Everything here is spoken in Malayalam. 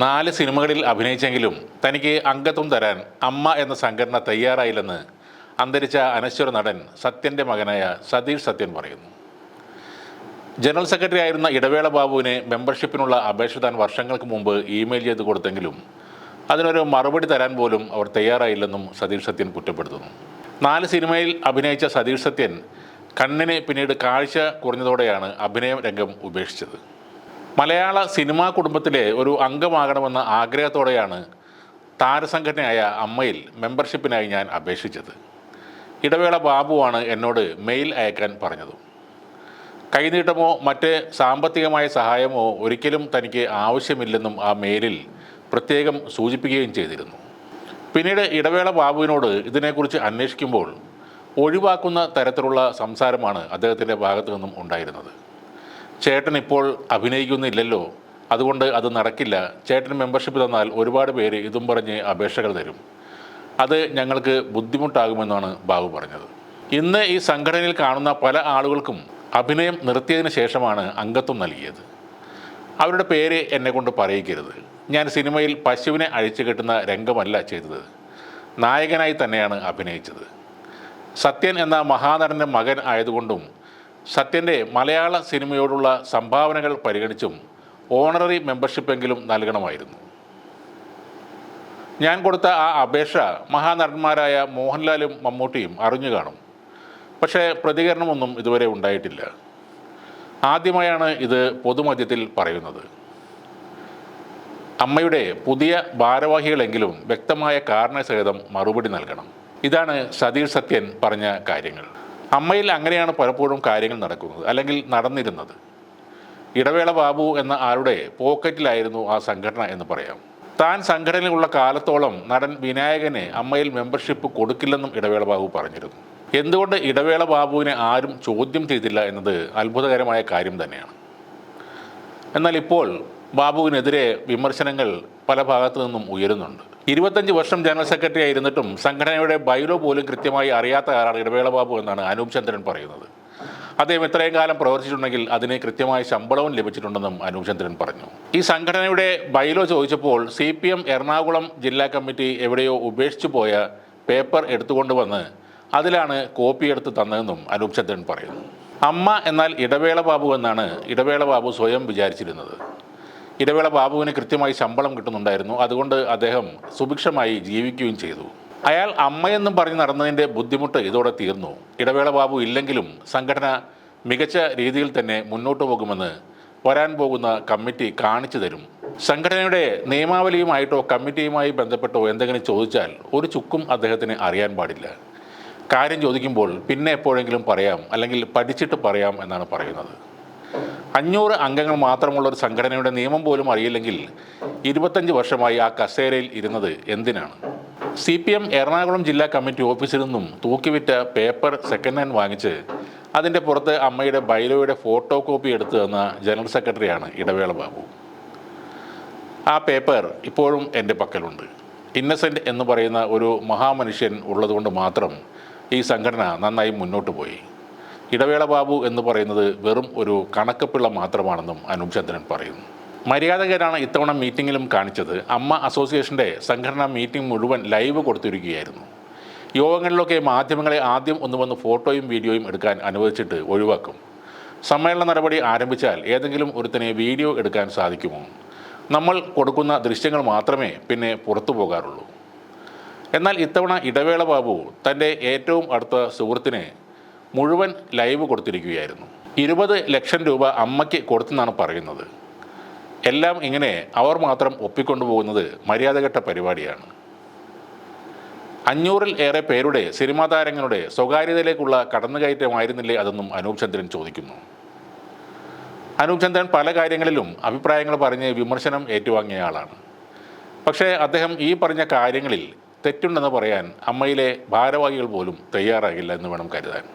4 സിനിമകളിൽ അഭിനയിച്ചെങ്കിലും തനിക്ക് അംഗത്വം തരാൻ അമ്മ എന്ന സംഘടന തയ്യാറായില്ലെന്ന് അന്തരിച്ച അനശ്വര നടൻ സത്യൻ്റെ മകനായ സതീഷ് സത്യൻ പറയുന്നു. ജനറൽ സെക്രട്ടറി ആയിരുന്ന ഇടവേള ബാബുവിന് മെമ്പർഷിപ്പിനുള്ള അപേക്ഷ താൻ വർഷങ്ങൾക്ക് മുമ്പ് ഇമെയിൽ ചെയ്ത് കൊടുത്തെങ്കിലും അതിനൊരു മറുപടി തരാൻ പോലും അവർ തയ്യാറായില്ലെന്നും സതീഷ് സത്യൻ കുറ്റപ്പെടുത്തുന്നു. 4 സിനിമയിൽ അഭിനയിച്ച സതീഷ് സത്യൻ കണ്ണിന് പിന്നീട് കാഴ്ച കുറഞ്ഞതോടെയാണ് അഭിനയ രംഗം ഉപേക്ഷിച്ചത്. മലയാള സിനിമാ കുടുംബത്തിലെ ഒരു അംഗമാകണമെന്ന ആഗ്രഹത്തോടെയാണ് താരസംഘടനയായ അമ്മയിൽ മെമ്പർഷിപ്പിനായി ഞാൻ അപേക്ഷിച്ചത്. ഇടവേള ബാബുവാണ് എന്നോട് മെയിൽ അയക്കാൻ പറഞ്ഞതും. കൈനീട്ടമോ മറ്റ് സാമ്പത്തികമായ സഹായമോ ഒരിക്കലും തനിക്ക് ആവശ്യമില്ലെന്നും ആ മെയിലിൽ പ്രത്യേകം സൂചിപ്പിക്കുകയും ചെയ്തിരുന്നു. പിന്നീട് ഇടവേള ബാബുവിനോട് ഇതിനെക്കുറിച്ച് അന്വേഷിക്കുമ്പോൾ ഒഴിവാക്കുന്ന തരത്തിലുള്ള സംസാരമാണ് അദ്ദേഹത്തിൻ്റെ ഭാഗത്തു നിന്നും ഉണ്ടായിരുന്നത്. ചേട്ടൻ ഇപ്പോൾ അഭിനയിക്കുന്നില്ലല്ലോ, അതുകൊണ്ട് അത് നടക്കില്ല. ചേട്ടൻ മെമ്പർഷിപ്പ് തന്നാൽ ഒരുപാട് പേര് ഇതും പറഞ്ഞ് അപേക്ഷകൾ തരും, അത് ഞങ്ങൾക്ക് ബുദ്ധിമുട്ടാകുമെന്നാണ് ബാബു പറഞ്ഞത്. ഇന്ന് ഈ സംഘടനയിൽ കാണുന്ന പല ആളുകൾക്കും അഭിനയം നിർത്തിയതിന് ശേഷമാണ് അംഗത്വം നൽകിയത്. അവരുടെ പേര് എന്നെക്കൊണ്ട് പറയിക്കരുത്. ഞാൻ സിനിമയിൽ പശുവിനെ അഴിച്ചു കെട്ടുന്ന രംഗമല്ല ചെയ്തത്, നായകനായി തന്നെയാണ് അഭിനയിച്ചത്. സത്യൻ എന്ന മഹാനടൻ്റെ മകൻ ആയതുകൊണ്ടും സത്യൻ്റെ മലയാള സിനിമയോടുള്ള സംഭാവനകൾ പരിഗണിച്ചും ഓണററി മെമ്പർഷിപ്പെങ്കിലും നൽകണമായിരുന്നു. ഞാൻ കൊടുത്ത ആ അപേക്ഷ മഹാനടന്മാരായ മോഹൻലാലും മമ്മൂട്ടിയും അറിഞ്ഞു കാണും. പക്ഷേ പ്രതികരണമൊന്നും ഇതുവരെ ഉണ്ടായിട്ടില്ല. ആദ്യമായാണ് ഇത് പൊതുമധ്യത്തിൽ പറയുന്നത്. അമ്മയുടെ പുതിയ ഭാരവാഹികളെങ്കിലും വ്യക്തമായ കാരണസഹിതം മറുപടി നൽകണം. ഇതാണ് സതീഷ് സത്യൻ പറഞ്ഞ കാര്യങ്ങൾ. അമ്മയിൽ അങ്ങനെയാണ് പലപ്പോഴും കാര്യങ്ങൾ നടക്കുന്നത്, അല്ലെങ്കിൽ നടന്നിരുന്നത്. ഇടവേള ബാബു എന്ന ആളുടെ പോക്കറ്റിലായിരുന്നു ആ സംഘടന എന്ന് പറയാം. താൻ സംഘടനയിലുള്ള കാലത്തോളം നടൻ വിനായകന് അമ്മയിൽ മെമ്പർഷിപ്പ് കൊടുക്കില്ലെന്നും ഇടവേള ബാബു പറഞ്ഞിരുന്നു. എന്തുകൊണ്ട് ഇടവേള ബാബുവിനെ ആരും ചോദ്യം ചെയ്തില്ല എന്നത് അത്ഭുതകരമായ കാര്യം തന്നെയാണ്. എന്നാൽ ഇപ്പോൾ ബാബുവിനെതിരെ വിമർശനങ്ങൾ പല ഭാഗത്തു നിന്നും ഉയരുന്നുണ്ട്. 25 വർഷം ജനറൽ സെക്രട്ടറി ആയിരുന്നിട്ടും സംഘടനയുടെ ബൈലോ പോലും കൃത്യമായി അറിയാത്ത ആളാണ് ഇടവേള ബാബു എന്നാണ് അനൂപ് ചന്ദ്രൻ പറയുന്നത്. അദ്ദേഹം ഇത്രയും കാലം പ്രവർത്തിച്ചിട്ടുണ്ടെങ്കിൽ അതിന് കൃത്യമായ ശമ്പളവും ലഭിച്ചിട്ടുണ്ടെന്നും അനൂപ് ചന്ദ്രൻ പറഞ്ഞു. ഈ സംഘടനയുടെ ബൈലോ ചോദിച്ചപ്പോൾ CPM എറണാകുളം ജില്ലാ കമ്മിറ്റി എവിടെയോ ഉപേക്ഷിച്ചു പോയ പേപ്പർ എടുത്തുകൊണ്ടുവന്ന് അതിലാണ് കോപ്പി എടുത്ത് തന്നതെന്നും അനൂപ് ചന്ദ്രൻ പറയുന്നു. അമ്മ എന്നാൽ ഇടവേള ബാബു എന്നാണ് ഇടവേള ബാബു സ്വയം വിചാരിച്ചിരുന്നത്. ഇടവേള ബാബുവിന് കൃത്യമായി ശമ്പളം കിട്ടുന്നുണ്ടായിരുന്നു, അതുകൊണ്ട് അദ്ദേഹം സുഭിക്ഷമായി ജീവിക്കുകയും ചെയ്തു. അയാൾ അമ്മയെന്നും പറഞ്ഞ് നടന്നതിൻ്റെ ബുദ്ധിമുട്ട് ഇതോടെ തീർന്നു. ഇടവേള ബാബു ഇല്ലെങ്കിലും സംഘടന മികച്ച രീതിയിൽ തന്നെ മുന്നോട്ട് പോകുമെന്ന് വരാൻ പോകുന്ന കമ്മിറ്റി കാണിച്ചു തരും. സംഘടനയുടെ നിയമാവലിയുമായിട്ടോ കമ്മിറ്റിയുമായി ബന്ധപ്പെട്ടോ എന്തെങ്കിലും ചോദിച്ചാൽ ഒരു ചുക്കും അദ്ദേഹത്തിന് അറിയാൻ പാടില്ല. കാര്യം ചോദിക്കുമ്പോൾ പിന്നെ എപ്പോഴെങ്കിലും പറയാം, അല്ലെങ്കിൽ പഠിച്ചിട്ട് പറയാം എന്നാണ് പറയുന്നത്. 500 അംഗങ്ങൾ മാത്രമുള്ള ഒരു സംഘടനയുടെ നിയമം പോലും അറിയില്ലെങ്കിൽ 25 വർഷമായി ആ കസേരയിൽ ഇരുന്നത് എന്തിനാണ്? CPM എറണാകുളം ജില്ലാ കമ്മിറ്റി ഓഫീസിൽ നിന്നും തൂക്കിവിറ്റ പേപ്പർ സെക്കൻഡ് ഹാൻഡ് വാങ്ങിച്ച് അതിൻ്റെ പുറത്ത് അമ്മയുടെ ബൈലോയുടെ ഫോട്ടോ കോപ്പി എടുത്തു തന്ന ജനറൽ സെക്രട്ടറിയാണ് ഇടവേള ബാബു. ആ പേപ്പർ ഇപ്പോഴും എൻ്റെ പക്കലുണ്ട്. ഇന്നസെൻ്റ് എന്ന് പറയുന്ന ഒരു മഹാമനുഷ്യൻ ഉള്ളതുകൊണ്ട് മാത്രം ഈ സംഘടന നന്നായി മുന്നോട്ട് പോയി. ഇടവേള ബാബു എന്ന് പറയുന്നത് വെറും ഒരു കണക്കപ്പിള്ള മാത്രമാണെന്നും അനൂപ് ചന്ദ്രൻ പറയുന്നു. മര്യാദകരാണ് ഇത്തവണ മീറ്റിങ്ങിലും കാണിച്ചത്. അമ്മ അസോസിയേഷൻ്റെ സംഘടനാ മീറ്റിംഗ് മുഴുവൻ ലൈവ് കൊടുത്തിരിക്കുകയായിരുന്നു. യോഗങ്ങളിലൊക്കെ മാധ്യമങ്ങളെ ആദ്യം ഒന്ന് വന്ന് ഫോട്ടോയും വീഡിയോയും എടുക്കാൻ അനുവദിച്ചിട്ട് ഒഴിവാക്കും. സമ്മേളന നടപടി ആരംഭിച്ചാൽ ഏതെങ്കിലും ഒരുത്തനെ വീഡിയോ എടുക്കാൻ സാധിക്കുമോ? നമ്മൾ കൊടുക്കുന്ന ദൃശ്യങ്ങൾ മാത്രമേ പിന്നെ പുറത്തു പോകാറുള്ളൂ. എന്നാൽ ഇത്തവണ ഇടവേള ബാബു തൻ്റെ ഏറ്റവും അടുത്ത സുഹൃത്തിന് മുഴുവൻ ലൈവ് കൊടുത്തിരിക്കുകയായിരുന്നു. 20 ലക്ഷം രൂപ അമ്മയ്ക്ക് കൊടുത്തെന്നാണ് പറയുന്നത്. എല്ലാം ഇങ്ങനെ അവർ മാത്രം ഒപ്പിക്കൊണ്ടുപോകുന്നത് മര്യാദഘട്ട പരിപാടിയാണ്. 500-ൽ ഏറെ പേരുടെ സിനിമാ താരങ്ങളുടെ സ്വകാര്യതയിലേക്കുള്ള കടന്നുകയറ്റമായിരുന്നില്ലേ അതെന്നും അനൂപ് ചന്ദ്രൻ ചോദിക്കുന്നു. അനൂപ് ചന്ദ്രൻ പല കാര്യങ്ങളിലും അഭിപ്രായങ്ങൾ പറഞ്ഞ് വിമർശനം ഏറ്റുവാങ്ങിയ ആളാണ്. പക്ഷേ അദ്ദേഹം ഈ പറഞ്ഞ കാര്യങ്ങളിൽ തെറ്റുണ്ടെന്ന് പറയാൻ അമ്മയിലെ ഭാരവാഹികൾ പോലും തയ്യാറാകില്ല എന്ന് വേണം കരുതാൻ.